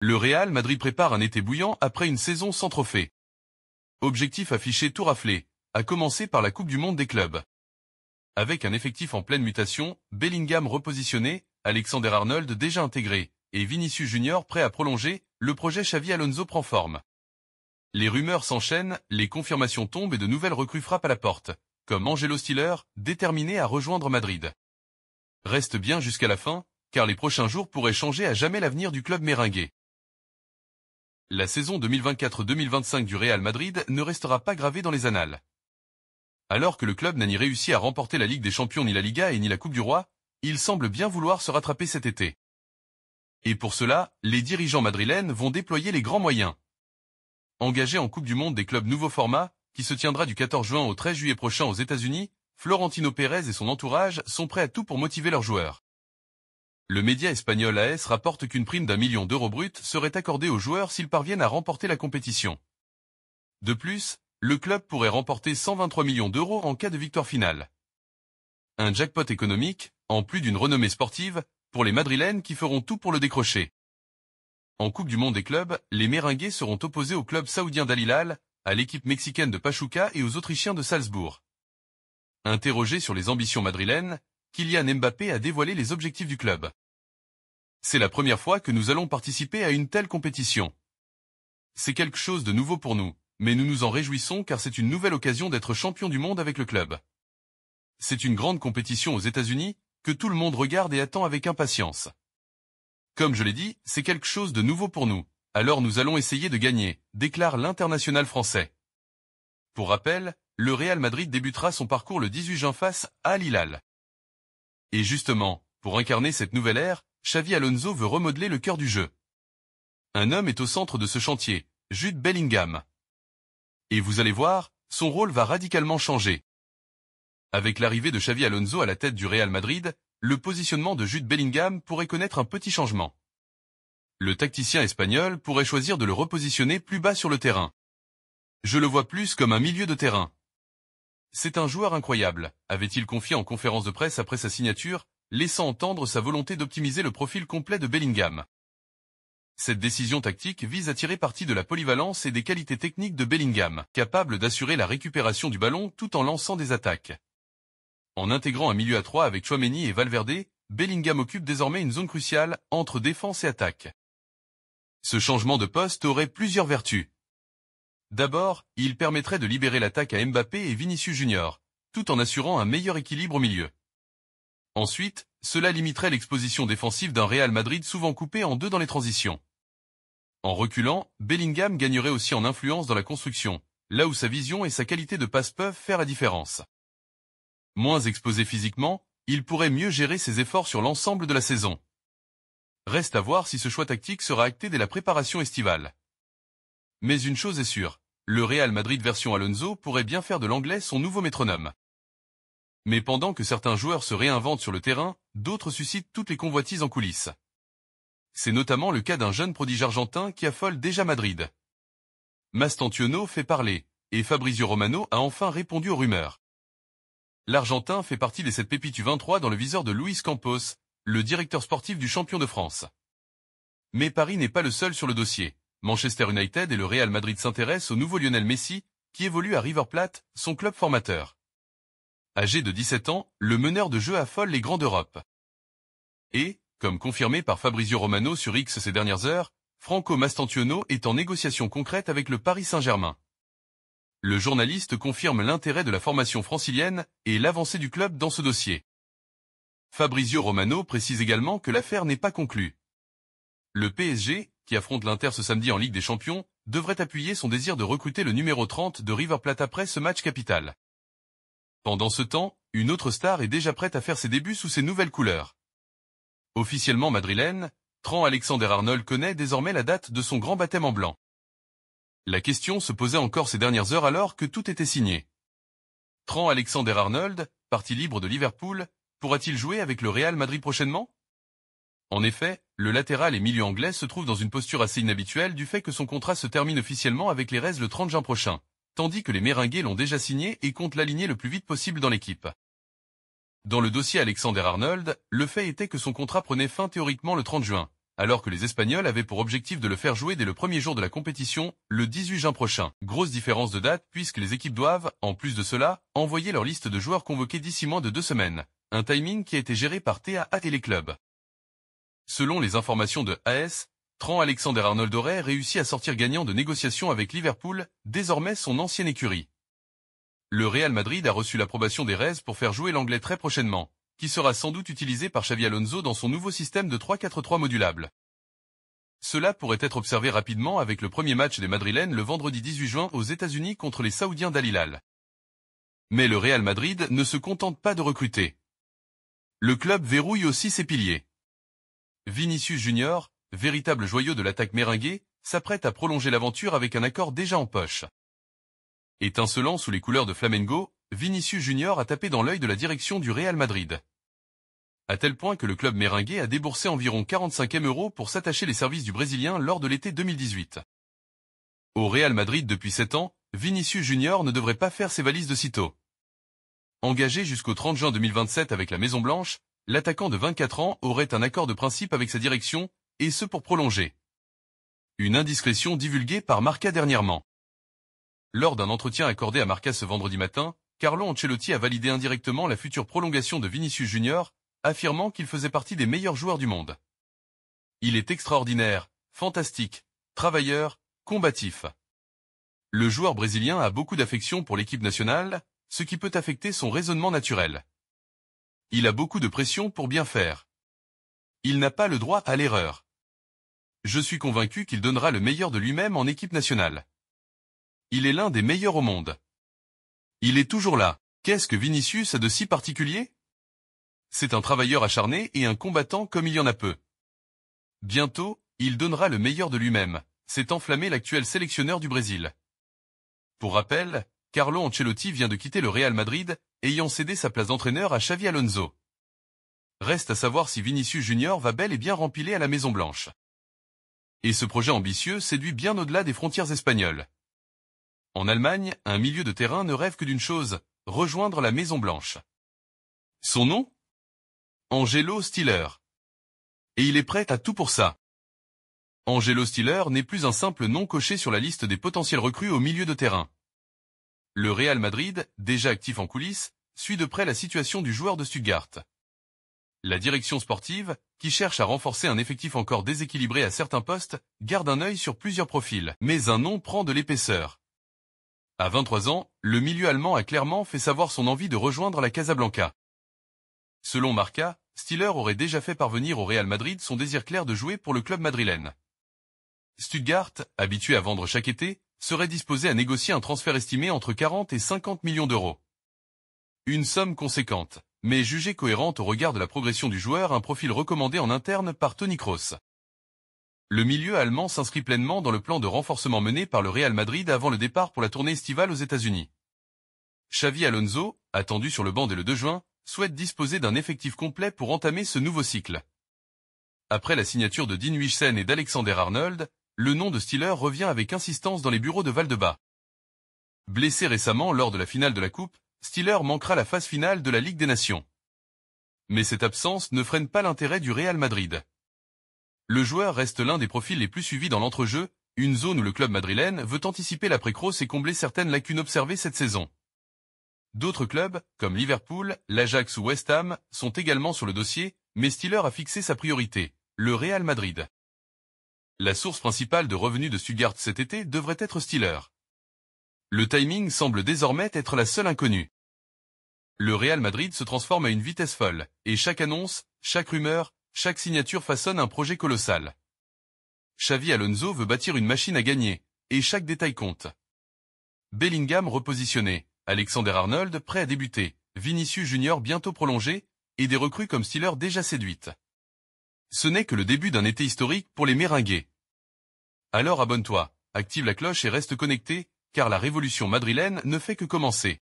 Le Real Madrid prépare un été bouillant après une saison sans trophée. Objectif affiché tout raflé, à commencer par la Coupe du Monde des clubs. Avec un effectif en pleine mutation, Bellingham repositionné, Alexander-Arnold déjà intégré, et Vinicius Junior prêt à prolonger, le projet Xavi Alonso prend forme. Les rumeurs s'enchaînent, les confirmations tombent et de nouvelles recrues frappent à la porte, comme Angelo Stiller, déterminé à rejoindre Madrid. Reste bien jusqu'à la fin, car les prochains jours pourraient changer à jamais l'avenir du club merengue. La saison 2024-2025 du Real Madrid ne restera pas gravée dans les annales. Alors que le club n'a ni réussi à remporter la Ligue des Champions ni la Liga et ni la Coupe du Roi, il semble bien vouloir se rattraper cet été. Et pour cela, les dirigeants madrilènes vont déployer les grands moyens. Engagé en Coupe du Monde des clubs nouveau format, qui se tiendra du 14 juin au 13 juillet prochain aux États-Unis, Florentino Pérez et son entourage sont prêts à tout pour motiver leurs joueurs. Le média espagnol AS rapporte qu'une prime d'1 million d'euros brut serait accordée aux joueurs s'ils parviennent à remporter la compétition. De plus, le club pourrait remporter 123 millions d'euros en cas de victoire finale. Un jackpot économique, en plus d'une renommée sportive, pour les madrilènes qui feront tout pour le décrocher. En Coupe du Monde des clubs, les Merengues seront opposés au club saoudien d'Al Hilal, à l'équipe mexicaine de Pachuca et aux Autrichiens de Salzbourg. Interrogé sur les ambitions madrilènes, Kylian Mbappé a dévoilé les objectifs du club. C'est la première fois que nous allons participer à une telle compétition. C'est quelque chose de nouveau pour nous, mais nous nous en réjouissons car c'est une nouvelle occasion d'être champion du monde avec le club. C'est une grande compétition aux États-Unis, que tout le monde regarde et attend avec impatience. Comme je l'ai dit, c'est quelque chose de nouveau pour nous, alors nous allons essayer de gagner, déclare l'international français. Pour rappel, le Real Madrid débutera son parcours le 18 juin face à Al Hilal. Et justement, pour incarner cette nouvelle ère, Xavi Alonso veut remodeler le cœur du jeu. Un homme est au centre de ce chantier, Jude Bellingham. Et vous allez voir, son rôle va radicalement changer. Avec l'arrivée de Xavi Alonso à la tête du Real Madrid, le positionnement de Jude Bellingham pourrait connaître un petit changement. Le tacticien espagnol pourrait choisir de le repositionner plus bas sur le terrain. Je le vois plus comme un milieu de terrain. C'est un joueur incroyable, avait-il confié en conférence de presse après sa signature, laissant entendre sa volonté d'optimiser le profil complet de Bellingham. Cette décision tactique vise à tirer parti de la polyvalence et des qualités techniques de Bellingham, capable d'assurer la récupération du ballon tout en lançant des attaques. En intégrant un milieu à 3 avec Tchouaméni et Valverde, Bellingham occupe désormais une zone cruciale entre défense et attaque. Ce changement de poste aurait plusieurs vertus. D'abord, il permettrait de libérer l'attaque à Mbappé et Vinicius Junior, tout en assurant un meilleur équilibre au milieu. Ensuite, cela limiterait l'exposition défensive d'un Real Madrid souvent coupé en deux dans les transitions. En reculant, Bellingham gagnerait aussi en influence dans la construction, là où sa vision et sa qualité de passe peuvent faire la différence. Moins exposé physiquement, il pourrait mieux gérer ses efforts sur l'ensemble de la saison. Reste à voir si ce choix tactique sera acté dès la préparation estivale. Mais une chose est sûre, le Real Madrid version Alonso pourrait bien faire de l'anglais son nouveau métronome. Mais pendant que certains joueurs se réinventent sur le terrain, d'autres suscitent toutes les convoitises en coulisses. C'est notamment le cas d'un jeune prodige argentin qui affole déjà Madrid. Mastantuono fait parler, et Fabrizio Romano a enfin répondu aux rumeurs. L'Argentin fait partie des 7 pépites U23 dans le viseur de Luis Campos, le directeur sportif du champion de France. Mais Paris n'est pas le seul sur le dossier. Manchester United et le Real Madrid s'intéressent au nouveau Lionel Messi, qui évolue à River Plate, son club formateur. Âgé de 17 ans, le meneur de jeu affole les grands d'Europe. Et, comme confirmé par Fabrizio Romano sur X ces dernières heures, Franco Mastantuono est en négociation concrète avec le Paris Saint-Germain. Le journaliste confirme l'intérêt de la formation francilienne et l'avancée du club dans ce dossier. Fabrizio Romano précise également que l'affaire n'est pas conclue. Le PSG, qui affronte l'Inter ce samedi en Ligue des Champions, devrait appuyer son désir de recruter le numéro 30 de River Plate après ce match capital. Pendant ce temps, une autre star est déjà prête à faire ses débuts sous ses nouvelles couleurs. Officiellement madrilène, Trent Alexander-Arnold connaît désormais la date de son grand baptême en blanc. La question se posait encore ces dernières heures alors que tout était signé. Trent Alexander-Arnold, parti libre de Liverpool, pourra-t-il jouer avec le Real Madrid prochainement? En effet, le latéral et milieu anglais se trouve dans une posture assez inhabituelle du fait que son contrat se termine officiellement avec les Reds le 30 juin prochain, tandis que les Merengues l'ont déjà signé et comptent l'aligner le plus vite possible dans l'équipe. Dans le dossier Alexander-Arnold, le fait était que son contrat prenait fin théoriquement le 30 juin, alors que les Espagnols avaient pour objectif de le faire jouer dès le premier jour de la compétition, le 18 juin prochain. Grosse différence de date puisque les équipes doivent, en plus de cela, envoyer leur liste de joueurs convoqués d'ici moins de 2 semaines. Un timing qui a été géré par TAA et les clubs. Selon les informations de AS, Trent Alexander-Arnold aurait réussi à sortir gagnant de négociations avec Liverpool, désormais son ancienne écurie. Le Real Madrid a reçu l'approbation des Reds pour faire jouer l'anglais très prochainement, qui sera sans doute utilisé par Xavi Alonso dans son nouveau système de 3-4-3 modulable. Cela pourrait être observé rapidement avec le premier match des Madrilènes le vendredi 18 juin aux États-Unis contre les Saoudiens d'Al Hilal. Mais le Real Madrid ne se contente pas de recruter. Le club verrouille aussi ses piliers. Vinicius Junior, véritable joyau de l'attaque méringuée, s'apprête à prolonger l'aventure avec un accord déjà en poche. Étincelant sous les couleurs de Flamengo, Vinicius Junior a tapé dans l'œil de la direction du Real Madrid. À tel point que le club méringué a déboursé environ 45 000 € pour s'attacher les services du Brésilien lors de l'été 2018. Au Real Madrid depuis 7 ans, Vinicius Junior ne devrait pas faire ses valises de sitôt. Engagé jusqu'au 30 juin 2027 avec la Maison Blanche, l'attaquant de 24 ans aurait un accord de principe avec sa direction, et ce pour prolonger. Une indiscrétion divulguée par Marca dernièrement. Lors d'un entretien accordé à Marca ce vendredi matin, Carlo Ancelotti a validé indirectement la future prolongation de Vinicius Junior, affirmant qu'il faisait partie des meilleurs joueurs du monde. Il est extraordinaire, fantastique, travailleur, combatif. Le joueur brésilien a beaucoup d'affection pour l'équipe nationale, ce qui peut affecter son raisonnement naturel. Il a beaucoup de pression pour bien faire. Il n'a pas le droit à l'erreur. Je suis convaincu qu'il donnera le meilleur de lui-même en équipe nationale. Il est l'un des meilleurs au monde. Il est toujours là. Qu'est-ce que Vinicius a de si particulier? C'est un travailleur acharné et un combattant comme il y en a peu. Bientôt, il donnera le meilleur de lui-même, s'est enflammé l'actuel sélectionneur du Brésil. Pour rappel, Carlo Ancelotti vient de quitter le Real Madrid, ayant cédé sa place d'entraîneur à Xavi Alonso. Reste à savoir si Vinicius Junior va bel et bien rempiler à la Maison Blanche. Et ce projet ambitieux séduit bien au-delà des frontières espagnoles. En Allemagne, un milieu de terrain ne rêve que d'une chose, rejoindre la Maison Blanche. Son nom? Angelo Stiller. Et il est prêt à tout pour ça. Angelo Stiller n'est plus un simple nom coché sur la liste des potentiels recrues au milieu de terrain. Le Real Madrid, déjà actif en coulisses, suit de près la situation du joueur de Stuttgart. La direction sportive, qui cherche à renforcer un effectif encore déséquilibré à certains postes, garde un œil sur plusieurs profils, mais un nom prend de l'épaisseur. À 23 ans, le milieu allemand a clairement fait savoir son envie de rejoindre la Casablanca. Selon Marca, Stiller aurait déjà fait parvenir au Real Madrid son désir clair de jouer pour le club madrilène. Stuttgart, habitué à vendre chaque été, serait disposé à négocier un transfert estimé entre 40 et 50 millions d'euros. Une somme conséquente, mais jugée cohérente au regard de la progression du joueur, un profil recommandé en interne par Toni Kroos. Le milieu allemand s'inscrit pleinement dans le plan de renforcement mené par le Real Madrid avant le départ pour la tournée estivale aux États-Unis. Xavi Alonso, attendu sur le banc dès le 2 juin, souhaite disposer d'un effectif complet pour entamer ce nouveau cycle. Après la signature de Dean Huijsen et d'Alexander-Arnold, le nom de Stiller revient avec insistance dans les bureaux de Valdebebas. Blessé récemment lors de la finale de la Coupe, Stiller manquera la phase finale de la Ligue des Nations. Mais cette absence ne freine pas l'intérêt du Real Madrid. Le joueur reste l'un des profils les plus suivis dans l'entrejeu, une zone où le club madrilène veut anticiper l'après-Kroos et combler certaines lacunes observées cette saison. D'autres clubs, comme Liverpool, l'Ajax ou West Ham, sont également sur le dossier, mais Stiller a fixé sa priorité, le Real Madrid. La source principale de revenus de Stuttgart cet été devrait être Stiller. Le timing semble désormais être la seule inconnue. Le Real Madrid se transforme à une vitesse folle, et chaque annonce, chaque rumeur, chaque signature façonne un projet colossal. Xavi Alonso veut bâtir une machine à gagner, et chaque détail compte. Bellingham repositionné, Alexander-Arnold prêt à débuter, Vinicius Junior bientôt prolongé, et des recrues comme Stiller déjà séduites. Ce n'est que le début d'un été historique pour les Méringués. Alors abonne-toi, active la cloche et reste connecté, car la révolution madrilène ne fait que commencer.